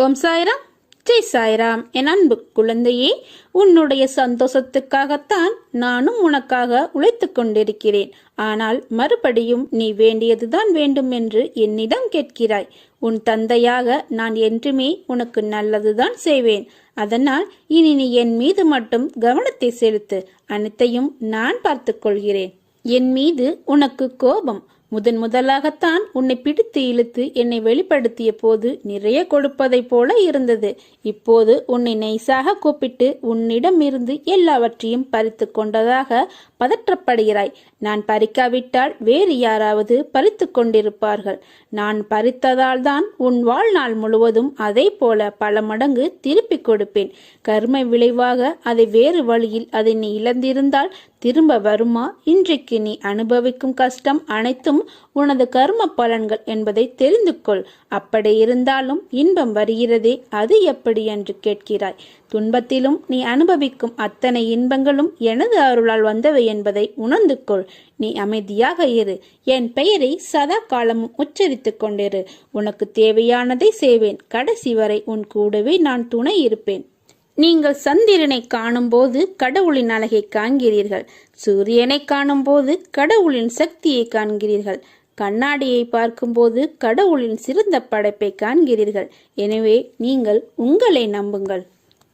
ஓம் சாய்ராம், ஜெய் சாய்ராம். என் அன்பு குழந்தையே, உன்னுடைய சந்தோஷத்துக்காகத்தான் நானும் உனக்காக உழைத்துக் கொண்டிருக்கிறேன். ஆனால் மறுபடியும் நீ வேண்டியதுதான் வேண்டும் என்று என்னிடம் கேட்கிறாய். உன் தந்தையாக நான் என்றுமே உனக்கு நல்லதுதான் செய்வேன். அதனால் இனி நீ என் மீது மட்டும் கவனத்தை செலுத்து. அனைத்தையும் நான் பார்த்துக் கொள்கிறேன். என் மீது உனக்கு கோபம் முதலாகத்தான் உன்னை பிடித்து இழுத்து என்னை வெளிப்படுத்திய போது நிறைய கொடுப்பதை போல இருந்தது. இப்போது உன்னை நைசாக கூப்பிட்டு உன்னிடம் இருந்து எல்லாவற்றையும் பறித்து கொண்டதாக பதற்றப்படுகிறாய். நான் பறிக்காவிட்டால் வேறு யாராவது பறித்து கொண்டிருப்பார்கள். நான் பறித்ததால் தான் உன் வாழ்நாள் முழுவதும் அதே போல பல மடங்கு திருப்பி கொடுப்பேன். கர்ம விளைவாக அதை வேறு வழியில் அதை நீ இழந்திருந்தால் திரும்ப வருமா? இன்றைக்கு நீ அனுபவிக்கும் கஷ்டம் அனைத்தும் உனது கர்ம பலன்கள் என்பதை தெரிந்து கொள். அப்படி இருந்தாலும் இன்பம் வருகிறதே, அது எப்படி என்று கேட்கிறாய். துன்பத்திலும் நீ அனுபவிக்கும் அத்தனை இன்பங்களும் எனது அருளால் வந்தவை என்பதை உணர்ந்து கொள். நீ அமைதியாக இரு. என் பெயரை சதா காலமும் உச்சரித்துக் கொண்டிரு. உனக்கு தேவையானதை செய்வேன். கடைசி வரை உன் கூடவே நான் துணை இருப்பேன். நீங்கள் சந்திரனை காணும் போது கடவுளின் அழகை காண்கிறீர்கள். சூரியனை காணும் போது கடவுளின் சக்தியை காண்கிறீர்கள். கண்ணாடியை பார்க்கும்போது கடவுளின் சிறந்த படைப்பை காண்கிறீர்கள். எனவே நீங்கள் உங்களை நம்புங்கள்.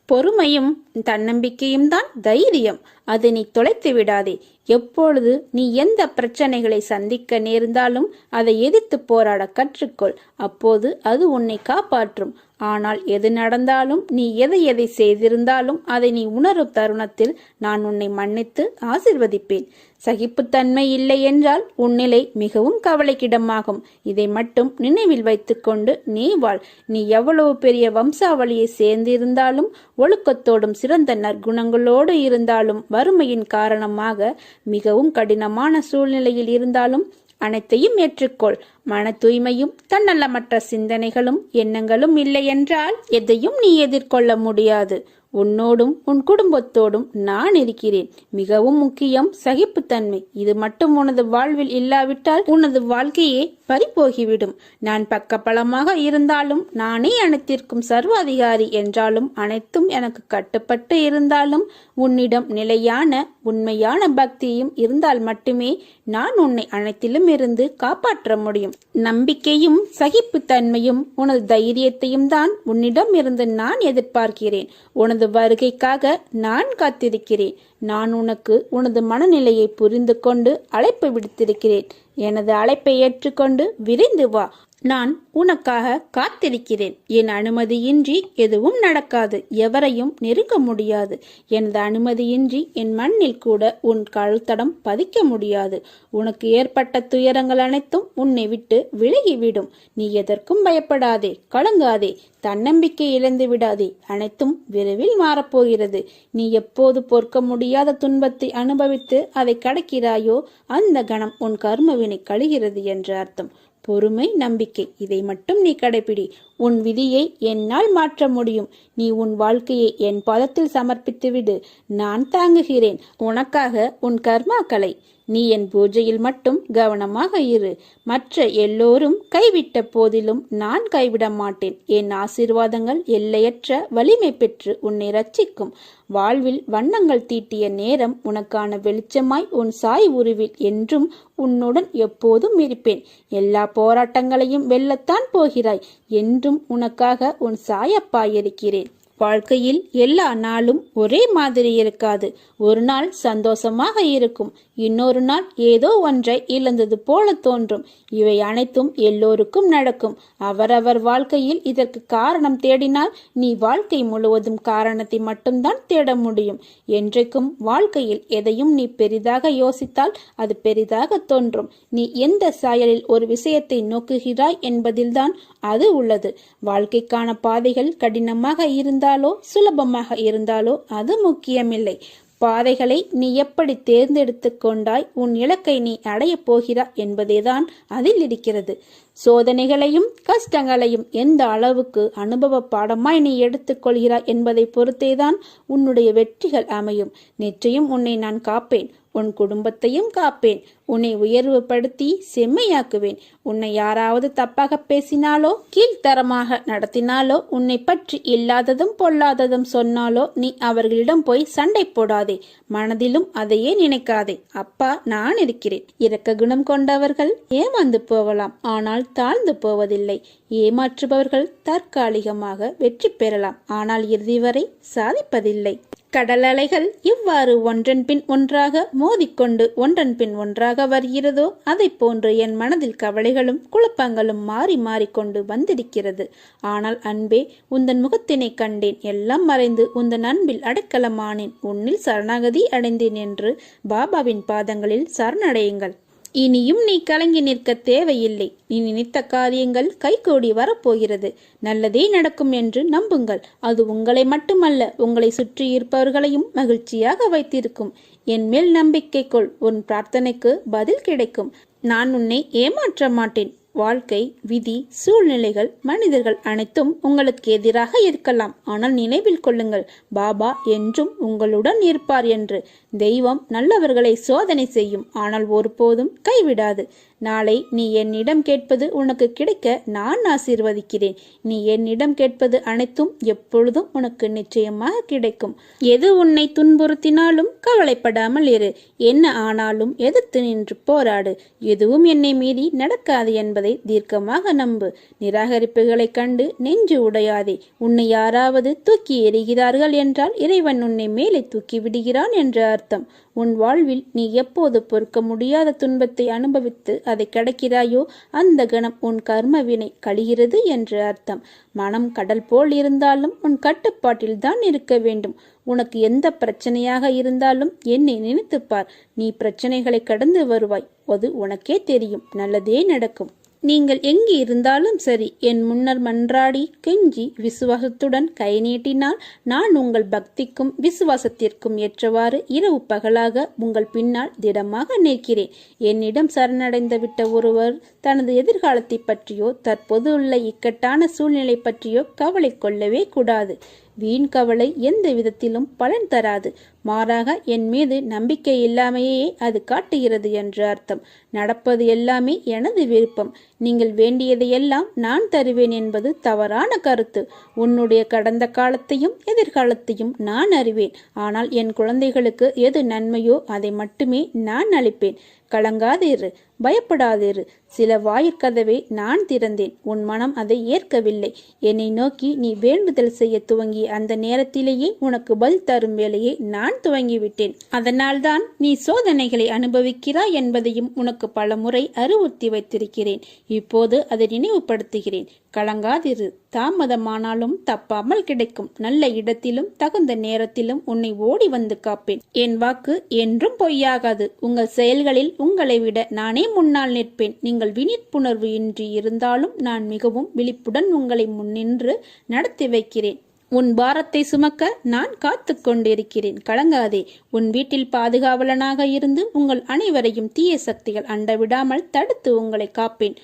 பொறுமையும் தன்னம்பிக்கையும் தான் தைரியம். அதை நீ தொலைத்து விடாதே. எப்பொழுது நீ எந்த பிரச்சனைகளை சந்திக்க நேர்ந்தாலும் அதை எதிர்த்து போராட கற்றுக்கொள். அப்போது அது உன்னை காப்பாற்றும். ஆனால் எது நடந்தாலும், நீ எதை செய்திருந்தாலும் அதை நீ உணரும் தருணத்தில் நான் உன்னை மன்னித்து ஆசிர்வதிப்பேன். சகிப்புத்தன்மை இல்லை என்றால் உன்னிலை மிகவும் கவலைக்கிடமாகும். இதை மட்டும் நினைவில் வைத்துக்கொண்டு நீ வாழ். நீ எவ்வளவு பெரிய வம்சாவளியை சேர்ந்திருந்தாலும், ஒழுக்கத்தோடும் சிறந்த நற்குணங்களோடு இருந்தாலும், வறுமையின் காரணமாக மிகவும் கடினமான சூழ்நிலையில் இருந்தாலும் அனைத்தையும் ஏற்றுக்கொள். மன தூய்மையும் தன்னலமற்ற சிந்தனைகளும் எண்ணங்களும் இல்லை என்றால் எதையும் நீ எதிர்கொள்ள முடியாது. உன்னோடும் உன் குடும்பத்தோடும் நான் இருக்கிறேன். மிகவும் முக்கியம் சகிப்புத்தன்மை. இது மட்டும் உனது வாழ்வில் இல்லாவிட்டால் உனது வாழ்க்கையே பறிபோகிவிடும். நான் பக்கபலமாக இருந்தாலும், நானே அனைத்திற்கும் சர்வாதிகாரி என்றாலும், அனைத்தும் எனக்கு கட்டுப்பட்டு இருந்தாலும், உன்னிடம் நிலையான உண்மையான பக்தியும் இருந்தால் மட்டுமே நான் உன்னை அனைத்திலும் இருந்து காப்பாற்ற முடியும். நம்பிக்கையும் சகிப்புத்தன்மையும் உனது தைரியத்தையும் தான் உன்னிடம் இருந்து நான் எதிர்பார்க்கிறேன். உனது வருகைக்காக நான் காத்திருக்கிறேன். நான் உனக்கு உனது மனநிலையை புரிந்து கொண்டு அழைப்பு விடுத்திருக்கிறேன். எனது அழைப்பை ஏற்றுக்கொண்டு விரைந்து வா. நான் உனக்காக காத்திருக்கிறேன். என் அனுமதியின்றி எதுவும் நடக்காது. எவரையும் நெருங்க முடியாது. எனது அனுமதியின்றி என் மண்ணில் கூட உன் கால்தடம் பதிக்க முடியாது. உனக்கு ஏற்பட்ட துயரங்கள் அனைத்தும் உன்னை விட்டு விலகிவிடும். நீ எதற்கும் பயப்படாதே, கலங்காதே, தன்னம்பிக்கை இழந்து விடாதே. அனைத்தும் விரைவில் மாறப்போகிறது. நீ எப்போது பொறுக்க முடியாத துன்பத்தை அனுபவித்து அதை கடக்கிறாயோ அந்த கணம் உன் கர்மவினை கழிகிறது என்று அர்த்தம். பொறுமை, நம்பிக்கை, இதை மட்டும் நீ கடைபிடி. உன் விதியை என்னால் மாற்ற முடியும். நீ உன் வாழ்க்கையை என் பாதத்தில் சமர்ப்பித்து விடு. நான் தாங்குகிறேன் உனக்காக உன் கர்மாக்களை. நீ என் பூஜையில் மட்டும் கவனமாக இரு. மற்ற எல்லோரும் கைவிட்ட போதிலும் நான் கைவிட மாட்டேன். என் ஆசீர்வாதங்கள் எல்லையற்ற வலிமை பெற்று உன்னை ரட்சிக்கும். வாழ்வில் வண்ணங்கள் தீட்டிய நேரம் உனக்கான வெளிச்சமாய் உன் சாய் உருவில் என்றும் உன்னுடன் எப்போதும் இருப்பேன். எல்லா போராட்டங்களையும் வெல்லத்தான் போகிறாய். என்றும் உனக்காக உன் சாயப்பா இருக்கிறேன். வாழ்க்கையில் எல்லா நாளும் ஒரே மாதிரி இருக்காது. ஒரு நாள் சந்தோஷமாக இருக்கும், இன்னொரு நாள் ஏதோ ஒன்றை இழந்தது போல தோன்றும். இவை அனைத்தும் எல்லோருக்கும் நடக்கும். அவரவர் வாழ்க்கையில் இதற்கு காரணம் தேடினால் நீ வாழ்க்கை முழுவதும் காரணத்தை மட்டும்தான் தேட முடியும். என்றைக்கும் வாழ்க்கையில் எதையும் நீ பெரிதாக யோசித்தால் அது பெரிதாக தோன்றும். நீ எந்த சாயலில் ஒரு விஷயத்தை நோக்குகிறாய் என்பதில்தான் அது உள்ளது. வாழ்க்கைக்கான பாதைகள் கடினமாக இருந்தாலோ சுலபமாக இருந்தாலோ அது முக்கியமில்லை. பாதைகளை நீ எப்படி தேர்ந்தெடுத்து கொண்டாய், உன் இலக்கை நீ அடையப் போகிறாய் என்பதேதான் அதில் இருக்கிறது. சோதனைகளையும் கஷ்டங்களையும் எந்த அளவுக்கு அனுபவ பாடமாய் நீ எடுத்துக்கொள்கிறாய் என்பதை பொறுத்தேதான் உன்னுடைய வெற்றிகள் அமையும். நிச்சயம் உன்னை நான் காப்பேன். உன் குடும்பத்தையும் காப்பேன். உன்னை உயர்வுபடுத்தி செம்மையாக்குவேன். உன்னை யாராவது தப்பாக பேசினாலோ கீழ்த்தரமாக நடத்தினாலோ உன்னை பற்றி இல்லாததும் பொல்லாததும் சொன்னாலோ நீ அவர்களிடம் போய் சண்டை போடாதே. மனதிலும் அதையே நினைக்காதே. அப்பா நான் இருக்கிறேன். இரக்க குணம் கொண்டவர்கள் ஏமாந்து போகலாம், ஆனால் தாழ்ந்து போவதில்லை. ஏமாற்றுபவர்கள் தற்காலிகமாக வெற்றி பெறலாம், ஆனால் இறுதி வரை சாதிப்பதில்லை. கடல் அலைகள் இவ்வாறு ஒன்றன் பின் ஒன்றாக மோதிக்கொண்டு ஒன்றன் பின் ஒன்றாக வருகிறதோ அதை போன்று என் மனதில் கவலைகளும் குழப்பங்களும் மாறி மாறிக்கொண்டு வந்திருக்கிறது. ஆனால் அன்பே, உந்தன் முகத்தினை கண்டேன், எல்லாம் மறைந்து உந்தன் அன்பில் அடைக்கலமானேன், உன்னில் சரணாகதி அடைந்தேன் என்று பாபாவின் பாதங்களில் சரணடையுங்கள். இனியும் நீ கலங்கி நிற்க தேவையில்லை. நீ நினைத்த காரியங்கள் கைகூடி வரப்போகிறது. நல்லதே நடக்கும் என்று நம்புங்கள். அது உங்களை மட்டுமல்ல, உங்களை சுற்றி இருப்பவர்களையும் மகிழ்ச்சியாக வைத்திருக்கும். என் மேல் நம்பிக்கை கொள். உன் பிரார்த்தனைக்கு பதில் கிடைக்கும். நான் உன்னை ஏமாற்ற மாட்டேன். வாழ்க்கை, விதி, சூழ்நிலைகள், மனிதர்கள் அனைத்தும் உங்களுக்கு எதிராக இருக்கலாம். ஆனால் நினைவில் கொள்ளுங்கள், பாபா என்றும் உங்களுடன் இருப்பார் என்று. தெய்வம் நல்லவர்களை சோதனை செய்யும், ஆனால் ஒருபோதும் கைவிடாது. நாளை நீ என்னிடம் கேட்பது உனக்கு கிடைக்க நான் ஆசீர்வதிக்கிறேன். நீ என்னிடம் கேட்பது அனைத்தும் எப்பொழுதும் உனக்கு நிச்சயமாக கிடைக்கும். எது உன்னை துன்புறுத்தினாலும் கவலைப்படாமல் இரு. என்ன ஆனாலும் எதிர்த்து நின்று போராடு. எதுவும் என்னை மீறி நடக்காது என்பதை தீர்க்கமாக நம்பு. நிராகரிப்புகளை கண்டு நெஞ்சு உடையாதே. உன்னை யாராவது தூக்கி எறிகிறார்கள் என்றால் இறைவன் உன்னை மேலே தூக்கி விடுகிறான் என்ற அர்த்தம். உன் வாழ்வில் நீ எப்போது பொறுக்க முடியாத துன்பத்தை அனுபவித்து அதை கடக்கிறாயோ அந்த கணம் உன் கர்ம வினை கழிகிறது என்று அர்த்தம். மனம் கடல் போல் இருந்தாலும் உன் கட்டுப்பாட்டில் தான் இருக்க வேண்டும். உனக்கு எந்த பிரச்சனையாக இருந்தாலும் என்னை நினைத்துப்பார். நீ பிரச்சனைகளை கடந்து வருவாய். அது உனக்கே தெரியும். நல்லதே நடக்கும். நீங்கள் எங்கு இருந்தாலும் சரி, என் முன்னர் மன்றாடி கெஞ்சி விசுவாசத்துடன் கை நீட்டினால் நான் உங்கள் பக்திக்கும் விசுவாசத்திற்கும் ஏற்றவாறு இரவு பகலாக உங்கள் பின்னால் திடமாக நிற்கிறேன். என்னிடம் சரணடைந்து விட்ட ஒருவர் தனது எதிர்காலத்தை பற்றியோ தற்போது உள்ள இக்கட்டான சூழ்நிலை பற்றியோ கவலை கொள்ளவே கூடாது. வீண் கவலை எந்த விதத்திலும் பலன் தராது. மாறாக என் மீது நம்பிக்கை இல்லாமையே அது காட்டுகிறது என்று அர்த்தம். நடப்பது எல்லாமே எனது விருப்பம். நீங்கள் வேண்டியதையெல்லாம் நான் தருவேன் என்பது தவறான கருத்து. உன்னுடைய கடந்த காலத்தையும் எதிர்காலத்தையும் நான் அறிவேன். ஆனால் என் குழந்தைகளுக்கு எது நன்மையோ அதை மட்டுமே நான் அளிப்பேன். கலங்காதிரு, பயப்படாதிரு. சில வாயிற்கதவை நான் திறந்தேன். உன் மனம் அதை ஏற்கவில்லை. என்னை நோக்கி நீ வேண்டுதல் செய்ய துவங்கிய அந்த நேரத்திலேயே உனக்கு பதில் தரும் வேலையை நான் துவங்கிவிட்டேன். அதனால்தான் நீ சோதனைகளை அனுபவிக்கிறாய் என்பதையும் உனக்கு பல முறை அறிவுறுத்தி வைத்திருக்கிறேன். இப்போது அதை நினைவுபடுத்துகிறேன். கலங்காதிரு. தாமதமானாலும் தப்பாமல் கிடைக்கும். நல்ல இடத்திலும் தகுந்த நேரத்திலும் உன்னை ஓடி வந்து காப்பேன். என் வாக்கு என்றும் பொய்யாகாது. உங்கள் செயல்களில் உங்களை விட நானே முன்னால் நிற்பேன். நீங்கள் விழிப்புணர்வு இன்றி இருந்தாலும் நான் மிகவும் விழிப்புடன் உங்களை முன்னின்று நடத்தி வைக்கிறேன். உன் பாரத்தை சுமக்க நான் காத்து கொண்டிருக்கிறேன். கலங்காதே. உன் வீட்டில் பாதுகாவலனாக இருந்து உங்கள் அனைவரையும் தீய சக்திகள் அண்டவிடாமல் தடுத்து உங்களை காப்பேன்.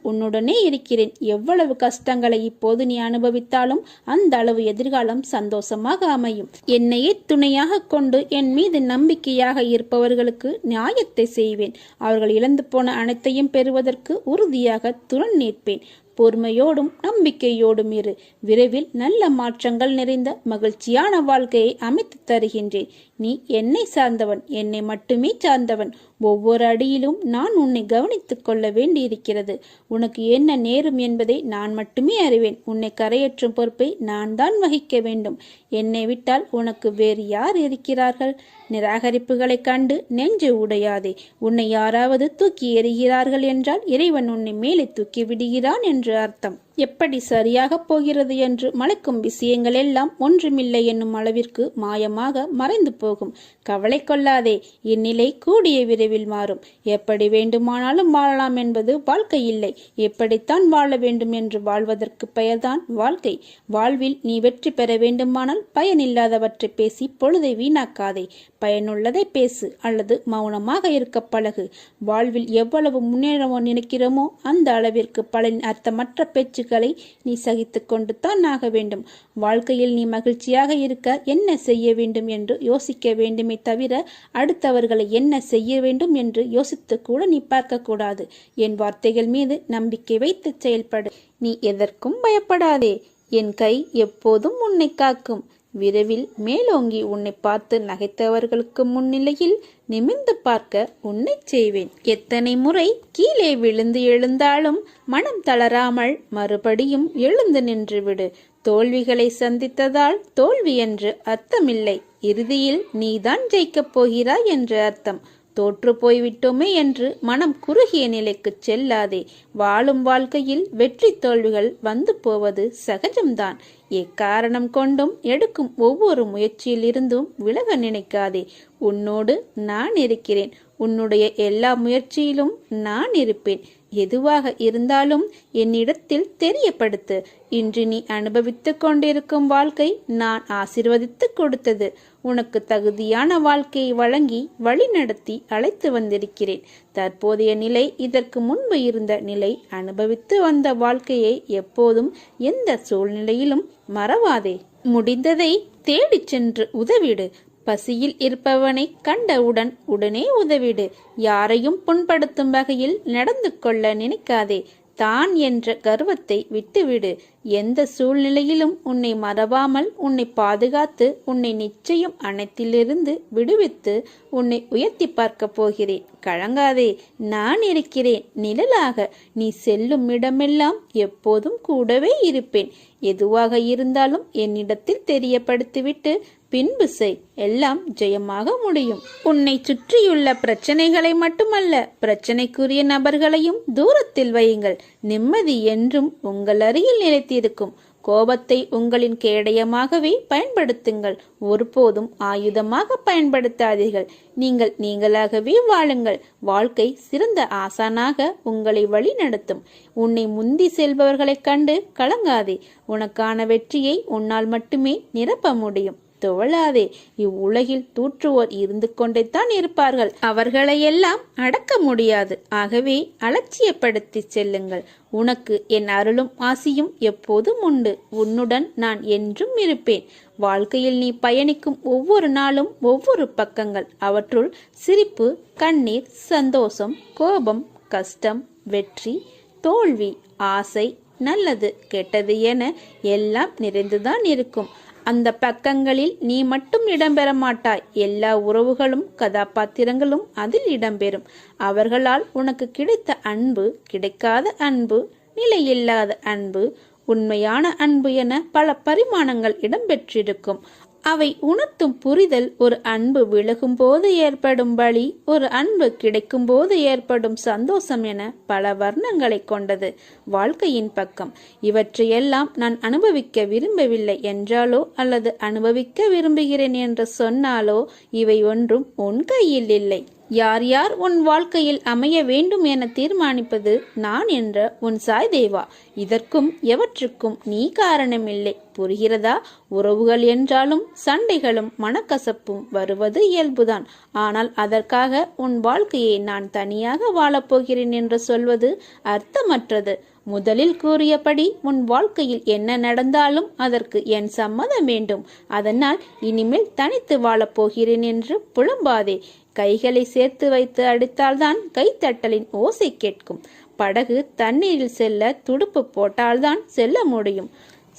உன்னுடனே இருக்கிறேன். எவ்வளவு கஷ்டங்களை இப்போது நீ அனுபவித்தாலும் அந்த அளவு எதிர்காலம் சந்தோஷமாக அமையும். என்னையே துணையாக கொண்டு என் மீது நம்பிக்கையாக இருப்பவர்களுக்கு நியாயத்தை செய்வேன். அவர்கள் இழந்து போன அனைத்தையும் பெறுவதற்கு உறுதியாக துணை நிற்பேன். பொறுமையோடும் நம்பிக்கையோடும் இரு. விரைவில் நல்ல மாற்றங்கள் நிறைந்த மகிழ்ச்சியான வாழ்க்கையை அமைத்து தருகின்றேன். நீ என்னை சார்ந்தவன், என்னை மட்டுமே சார்ந்தவன். ஒவ்வொரு அடியிலும் நான் உன்னை கவனித்துக் கொள்ள வேண்டியிருக்கிறது. உனக்கு என்ன நேரும் என்பதை நான் மட்டுமே அறிவேன். உன்னை கரையேற்றும் பொறுப்பை நான் தான் வகிக்க வேண்டும். என்னை விட்டால் உனக்கு வேறு யார் இருக்கிறார்கள்? நிராகரிப்புகளை கண்டு நெஞ்சு உடையாதே. உன்னை யாராவது தூக்கி எறிகிறார்கள் என்றால் இறைவன் உன்னை மேலே தூக்கி விடுகிறான் என்று அர்த்தம். எப்படி சரியாக போகிறது என்று மலைக்கும் விஷயங்கள் எல்லாம் ஒன்றுமில்லை என்னும் அளவிற்கு மாயமாக மறைந்து போகும். கவலை கொள்ளாதே. இந்நிலை கூடிய விரைவில் மாறும். எப்படி வேண்டுமானாலும் வாழலாம் என்பது வாழ்க்கை இல்லை. எப்படித்தான் வாழ வேண்டும் என்று வாழ்வதற்கு பெயர்தான் வாழ்க்கை. வாழ்வில் நீ வெற்றி பெற வேண்டுமானால் பயனில்லாதவற்றை பேசி பொழுதை வீணாக்காதே. பயனுள்ளதை பேசு அல்லது மௌனமாக இருக்க பழகு. வாழ்வில் எவ்வளவு முன்னேற நினைக்கிறோமோ அந்த அளவிற்கு பலன் அர்த்தமற்ற பேச்சு எதிர்களை நீ சகித்து கொண்டு தான் ஆக வேண்டும். வாழ்க்கையில் நீ மகிழ்ச்சியாக இருக்க என்ன செய்ய வேண்டும் என்று யோசிக்க வேண்டுமே தவிர அடுத்தவர்களை என்ன செய்ய வேண்டும் என்று யோசித்து கூட நீ பார்க்க கூடாது. என் வார்த்தைகள் மீது நம்பிக்கை வைத்து செயல்படு. நீ எதற்கும் பயப்படாதே. என் கை எப்போதும் உன்னை காக்கும். விரைவில் மேலோங்கி உன்னை பார்த்து நகைத்தவர்களுக்கு முன்னிலையில் நிமிர்ந்து பார்க்க உன்னை செய்வேன். எத்தனை முறை கீழே விழுந்து எழுந்தாலும் மனம் தளராமல் மறுபடியும் எழுந்து நின்று விடு. தோல்விகளை சந்தித்ததால் தோல்வி என்று அர்த்தமில்லை. இறுதியில் நீதான் ஜெயிக்கப் போகிறாய் என்று அர்த்தம். தோற்று போய்விட்டோமே என்று மனம் குறுகிய நிலைக்கு செல்லாதே. வாழும் வாழ்க்கையில் வெற்றி தோல்விகள் வந்து போவது சகஜம்தான். எக்காரணம் கொண்டும் எடுக்கும் ஒவ்வொரு முயற்சியிலிருந்தும் விலக நினைக்காதே. உன்னோடு நான் இருக்கிறேன். உன்னுடைய எல்லா முயற்சியிலும் நான் இருப்பேன். எதுவாக இருந்தாலும் என்னிடத்தில் தெரியப்படுத்து. இன்று நீ அனுபவித்து கொண்டிருக்கும் வாழ்க்கை நான் ஆசீர்வதித்து கொடுத்தது. உனக்கு தகுதியான வாழ்க்கையை வழங்கி வழிநடத்தி அழைத்து வந்திருக்கிறேன். தற்போதைய நிலை இதற்கு முன்பு இருந்த நிலை. அனுபவித்து வந்த வாழ்க்கையை எப்போதும் எந்த சூழ்நிலையிலும் மறவாதே. முடிந்ததை தேடிச் சென்று உதவிடு. பசியில் இருப்பவனை கண்டவுடன் உடனே உதவிடு. யாரையும் புண்படுத்தும் வகையில் நடந்து கொள்ள நினைக்காதே. தான் என்ற கர்வத்தை விட்டுவிடு. எந்த சூழ்நிலையிலும் உன்னை மறவாமல் உன்னை பாதுகாத்து உன்னை நிச்சயம் அனைத்திலிருந்து விடுவித்து உன்னை உயர்த்தி பார்க்க போகிறேன். கலங்காதே, நான் இருக்கிறேன். நிழலாக நீ செல்லும் இடமெல்லாம் எப்போதும் கூடவே இருப்பேன். எதுவாக இருந்தாலும் என்னிடத்தில் தெரியப்படுத்திவிட்டு பின்பு செய். எல்லாம் ஜெயமாக முடியும். உன்னை சுற்றியுள்ள பிரச்சனைகளை மட்டுமல்ல, பிரச்சனைக்குரிய நபர்களையும் தூரத்தில் வையுங்கள். நிம்மதி என்றும் உங்கள் அருகில் நிலைத்திருக்கும். கோபத்தை உங்களின் கேடயமாகவே பயன்படுத்துங்கள். ஒருபோதும் ஆயுதமாக பயன்படுத்தாதீர்கள். நீங்கள் நீங்களாகவே வாழுங்கள். வாழ்க்கை சிறந்த ஆசானாக உங்களை வழி நடத்தும். உன்னை முந்தி செல்பவர்களைக் கண்டு கலங்காதே. உனக்கான வெற்றியை உன்னால் மட்டுமே நிரப்ப முடியும். துவளாதே. இவ்வுலகில் தூற்றுவோர் இருந்து கொண்டேதான் இருப்பார்கள். அவர்களையெல்லாம் அடக்க முடியாது. ஆகவே அலட்சியப்படுத்தி செல்லுங்கள். உனக்கு என் அருளும் ஆசியும் எப்போதும் உண்டு. உன்னுடன் நான் என்றும் இருப்பேன். வாழ்க்கையில் நீ பயணிக்கும் ஒவ்வொரு நாளும் ஒவ்வொரு பக்கங்கள். அவற்றுள் சிரிப்பு, கண்ணீர், சந்தோஷம், கோபம், கஷ்டம், வெற்றி, தோல்வி, ஆசை, நல்லது, கெட்டது என எல்லாம் நிறைந்துதான் இருக்கும். அந்த பக்கங்களில் நீ மட்டும் இடம்பெற மாட்டாய். எல்லா உறவுகளும் கதாபாத்திரங்களும் அதில் இடம்பெறும். அவர்களால் உனக்கு கிடைத்த அன்பு, கிடைக்காத அன்பு, நிலையில்லாத அன்பு, உண்மையான அன்பு என பல பரிமாணங்கள் இடம்பெற்றிருக்கும். அவை உணர்த்தும் புரிதல் ஒரு அன்பு விலகும் போது ஏற்படும் வலி, ஒரு அன்பு கிடைக்கும் போது ஏற்படும் சந்தோஷம் என பல வர்ணங்களை கொண்டது வாழ்க்கையின் பக்கம். இவற்றையெல்லாம் நான் அனுபவிக்க விரும்பவில்லை என்றாலோ அல்லது அனுபவிக்க விரும்புகிறேன் என்று சொன்னாலோ இவை ஒன்றும் உன் கையில் இல்லை. யார் யார் உன் வாழ்க்கையில் அமைய வேண்டும் என தீர்மானிப்பது நான் என்ற உன் சாய் தேவா. இதற்கும் எவற்றுக்கும் நீ காரணமில்லை. புரிகிறதா? உறவுகள் என்றாலும் சண்டைகளும் மனக்கசப்பும் வருவது இயல்புதான். ஆனால் அதற்காக உன் வாழ்க்கையை நான் தனியாக வாழப்போகிறேன் என்று சொல்வது அர்த்தமற்றது. முதலில் கூறியபடி உன் வாழ்க்கையில் என்ன நடந்தாலும் அதற்கு என் சம்மதம் வேண்டும். அதனால் இனிமேல் தனித்து வாழப்போகிறேன் என்று புலம்பாதே. கைகளை சேர்த்து வைத்து அடித்தால்தான் கைத்தட்டலின் ஓசை கேட்கும். படகு தண்ணீரில் செல்ல துடுப்பு போட்டால்தான் செல்ல முடியும்.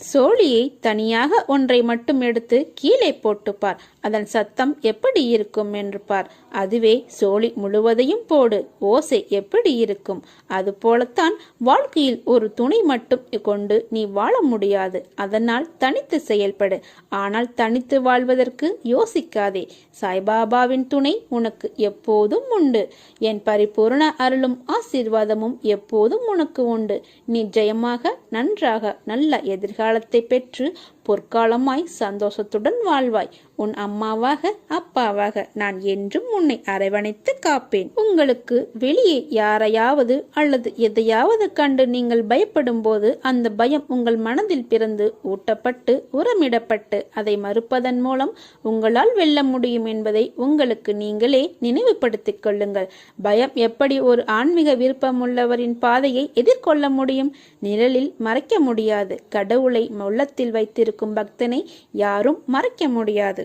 சோழியை தனியாக ஒன்றை மட்டும் எடுத்து கீழே போட்டு பார். அதன் சத்தம் எப்படி இருக்கும் என்று பார். அதுவே சோழி முழுவதையும் போடு, ஓசை எப்படி இருக்கும்? அது போலத்தான் வாழ்க்கையில் ஒரு துணை மட்டும் கொண்டு நீ வாழ முடியாது. அதனால் தனித்து செயல்படு. ஆனால் தனித்து வாழ்வதற்கு யோசிக்காதே. சாய்பாபாவின் துணை உனக்கு எப்போதும் உண்டு. என் பரிபூர்ண அருளும் ஆசீர்வாதமும் எப்போதும் உனக்கு உண்டு. நீ ஜெயமாக நன்றாக நல்ல எதிர்காலத்தை பெற்று பொற்காலமாய் சந்தோஷத்துடன் வாழ்வாய். உன் அம்மாவாக அப்பாவாக நான் என்றும் உன்னை அரவணைத்து காப்பேன். உங்களுக்கு வெளியே யாரையாவது அல்லது எதையாவது கண்டு நீங்கள் பயப்படும் போது அந்த பயம் உங்கள் மனதில் பிறந்து ஊட்டப்பட்டு உரமிடப்பட்டு அதை மறுப்பதன் மூலம் உங்களால் வெல்ல முடியும் என்பதை உங்களுக்கு நீங்களே நினைவுபடுத்திக் கொள்ளுங்கள். பயம் எப்படி ஒரு ஆன்மீக விருப்பமுள்ளவரின் பாதையை எதிர்கொள்ள முடியும்? நிழலில் மறைக்க முடியாது. கடவுளை உள்ளத்தில் வைத்திருக்கும் பக்தனை யாரும் மறைக்க முடியாது.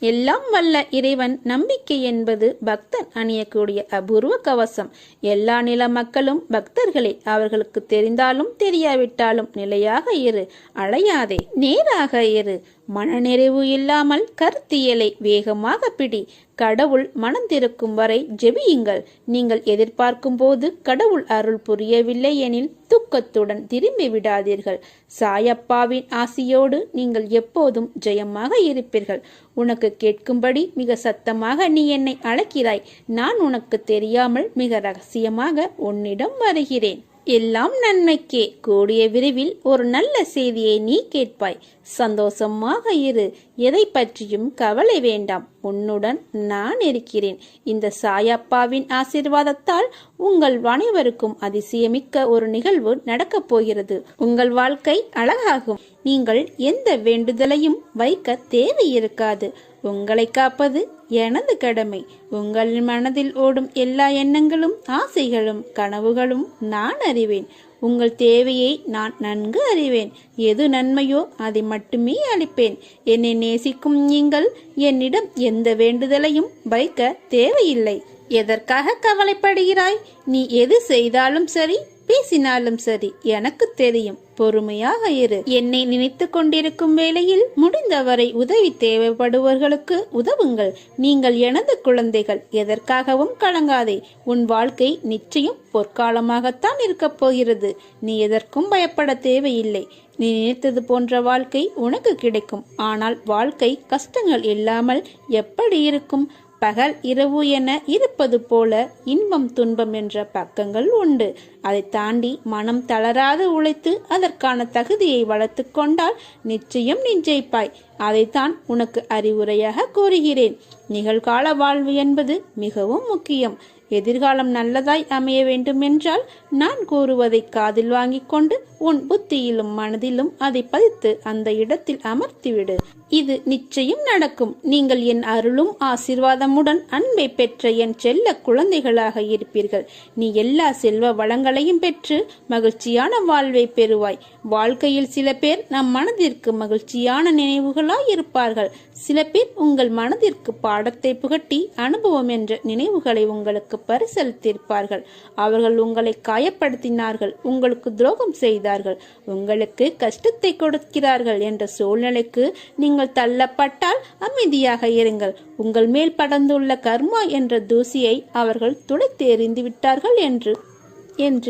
எல்லாம் வல்ல இறைவன் நம்பிக்கை என்பது பக்தன் அணியக்கூடிய அபூர்வ கவசம். எல்லா நில மக்களும் பக்தர்களே. அவர்களுக்கு தெரிந்தாலும் தெரியாவிட்டாலும் நிலையாக இரு, அலையாதே, நேராக இரு. மனநிறைவு இல்லாமல் கருத்தியலை வேகமாக பிடி. கடவுள் மனந்திருக்கும் வரை ஜெபியுங்கள். நீங்கள் எதிர்பார்க்கும் போது கடவுள் அருள் புரியவில்லை எனில் துக்கத்துடன் திரும்பி விடாதீர்கள். சாயப்பாவின் ஆசியோடு நீங்கள் எப்போதும் ஜெயமாக இருப்பீர்கள். உனக்கு கேட்கும்படி மிக சத்தமாக நீ என்னை அழைக்கிறாய். நான் உனக்கு தெரியாமல் மிக ரகசியமாக உன்னிடம் வருகிறேன். எல்லாம் நன்மைக்கே. கூடிய விரைவில் ஒரு நல்ல செய்தியை நீ கேட்பாய். சந்தோஷமாக இரு. எதை பற்றியும் கவலை வேண்டாம். உன்னுடன் நான் இருக்கிறேன். இந்த சாயப்பாவின் ஆசீர்வாதத்தால் உங்கள் அனைவருக்கும் அதிசயமிக்க ஒரு நிகழ்வு நடக்கப் போகிறது. உங்கள் வாழ்க்கை அழகாகும். நீங்கள் எந்த வேண்டுதலையும் வைக்க தேவை இருக்காது. உங்களை காப்பது எனது கடமை. உங்கள் மனதில் ஓடும் எல்லா எண்ணங்களும் ஆசைகளும் கனவுகளும் நான் அறிவேன். உங்கள் தேவையை நான் நன்கு அறிவேன். எது நன்மையோ அதை மட்டுமே அளிப்பேன். என்னை நேசிக்கும் நீங்கள் என்னிடம் எந்த வேண்டுதலையும் வைக்க தேவையில்லை. எதற்காக கவலைப்படுகிறாய்? நீ எது செய்தாலும் சரி, பேசினாலும் சரி, எனக்கு தெரியும். பொறுமையாக இரு. என்னை நினைத்து கொண்டிருக்கும் வேளையில் முடிந்தவரை உதவி தேவைப்படுவர்களுக்கு உதவுங்கள். நீங்கள் எனது குழந்தைகள். எதற்காகவும் கலங்காதே. உன் வாழ்க்கை நிச்சயம் பொற்காலமாகத்தான் இருக்கப் போகிறது. நீ எதற்கும் பயப்பட தேவையில்லை. நீ நினைத்தது போன்ற வாழ்க்கை உனக்கு கிடைக்கும். ஆனால் வாழ்க்கை கஷ்டங்கள் இல்லாமல் எப்படி இருக்கும்? பகல் இரவு என இருப்பது போல இன்பம் துன்பம் என்ற பக்கங்கள் உண்டு. அதை தாண்டி மனம் தளராது உழைத்து அதற்கான தகுதியை வளர்த்து கொண்டால் நிச்சயம் நீ ஜெயிப்பாய். அதைத்தான் உனக்கு அறிவுரையாக கூறுகிறேன். நிகழ்கால வாழ்வு என்பது மிகவும் முக்கியம். எதிர்காலம் நல்லதாய் அமைய வேண்டுமென்றால் நான் கூறுவதை காதில் வாங்கிக் கொண்டு உன் புத்தியிலும் மனதிலும் அதை பதித்து அந்த இடத்தில் அமர்த்திவிடு. இது நிச்சயம் நடக்கும். நீங்கள் என் அருளும் ஆசீர்வாதமுடன் அன்பை பெற்ற என் செல்ல குழந்தைகளாக இருப்பீர்கள். நீ எல்லா செல்வ வளங்களையும் பெற்று மகிழ்ச்சியான வாழ்வை பெறுவாய். வாழ்க்கையில் சில பேர் நம் மனதிற்கு மகிழ்ச்சியான நினைவுகளாய் இருப்பார்கள். சில பேர் உங்கள் மனதிற்கு பாடத்தை புகட்டி அனுபவம் என்ற நினைவுகளை உங்களுக்கு பரிசளித்திருப்பார்கள். அவர்கள் உங்களை காயப்படுத்தினார்கள், உங்களுக்கு துரோகம் செய்தார்கள், உங்களுக்கு கஷ்டத்தை கொடுக்கிறார்கள் என்ற சூழ்நிலைக்கு நீங்கள் தள்ளப்பட்டால் அமைதியாக இருங்கள். உங்கள் மேல் படர்ந்துள்ள கர்மா என்ற தூசியை அவர்கள் துடைத்து எறிந்து விட்டார்கள் என்று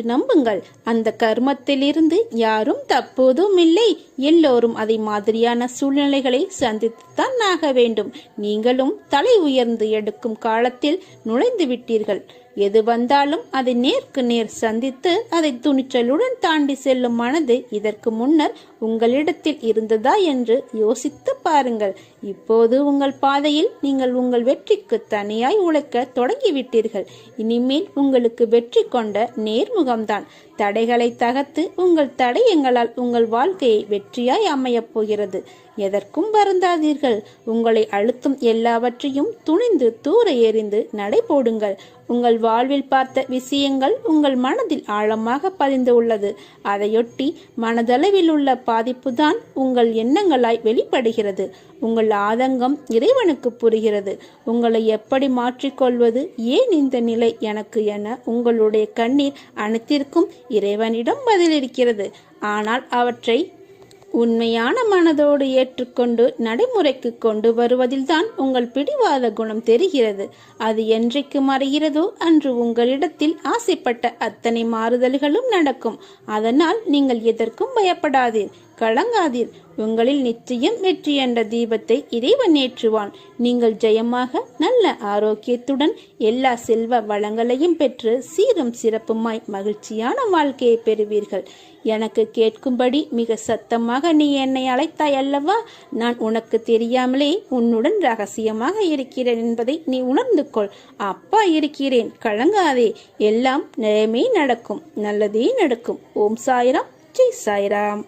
நம்புங்கள். அந்த கர்மத்திலிருந்து யாரும் தப்போதும் இல்லை. எல்லோரும் அதை மாதிரியான சூழ்நிலைகளை சந்தித்துத்தான் ஆக வேண்டும். நீங்களும் தலை உயர்ந்து எடுக்கும் காலத்தில் நுழைந்து விட்டீர்கள். எது வந்தாலும் அதை நேருக்கு நேர் சந்தித்து அதை துணிச்சலுடன் தாண்டி செல்லும் மனது இதற்கு முன்னர் உங்களிடத்தில் இருந்ததா என்று யோசித்து பாருங்கள். இப்போது உங்கள் பாதையில் நீங்கள் உங்கள் வெற்றிக்கு தனியாய் உழைக்க தொடங்கிவிட்டீர்கள். இனிமேல் உங்களுக்கு வெற்றி கொண்ட நேர்முகம்தான். தடைகளை தகர்த்து உங்கள் தடயங்களால் உங்கள் வாழ்க்கையை வெற்றியாய் அமையப் போகிறது. எதற்கும் வருந்தாதீர்கள். உங்களை அழுத்தும் எல்லாவற்றையும் துணிந்து தூர எறிந்து நடை போடுங்கள். உங்கள் வாழ்வில் பார்த்த விஷயங்கள் உங்கள் மனதில் ஆழமாக பதிந்து உள்ளது. அதையொட்டி மனதளவில் உள்ள பாதிப்புதான் உங்கள் எண்ணங்களாய் வெளிப்படுகிறது. உங்கள் ஆதங்கம் இறைவனுக்கு புரிகிறது. உங்களை எப்படி மாற்றிக்கொள்வது, ஏன் இந்த நிலை எனக்கு என உங்களுடைய கண்ணீர் அனைத்திற்கும் இறைவனிடம் பதிலிருக்கிறது. ஆனால் அவற்றை உண்மையான மனதோடு ஏற்றுக்கொண்டு நடைமுறைக்கு கொண்டு வருவதில்தான் உங்கள் பிடிவாத குணம் தெரிகிறது. அது என்றைக்கு மறைகிறதோ அன்று உங்களிடத்தில் ஆசைப்பட்ட அத்தனை மாறுதல்களும் நடக்கும். அதனால் நீங்கள் எதற்கும் பயப்படாதீர். கலங்காதீர். உங்களில் நிச்சயம் வெற்றி என்ற தீபத்தை இறைவன் ஏற்றுவான். நீங்கள் ஜெயமாக நல்ல ஆரோக்கியத்துடன் எல்லா செல்வ வளங்களையும் பெற்று சீரும் சிறப்புமாய் மகிழ்ச்சியான வாழ்க்கையை பெறுவீர்கள். எனக்கு கேட்கும்படி மிக சத்தமாக நீ என்னை அழைத்தாய் அல்லவா? நான் உனக்கு தெரியாமலே உன்னுடன் ரகசியமாக இருக்கிறேன் என்பதை நீ உணர்ந்து கொள். அப்பா இருக்கிறேன், கலங்காதே. எல்லாம் நேரமே நடக்கும், நல்லதே நடக்கும். ஓம் சாய்ராம், ஜெய் சாய்ராம்.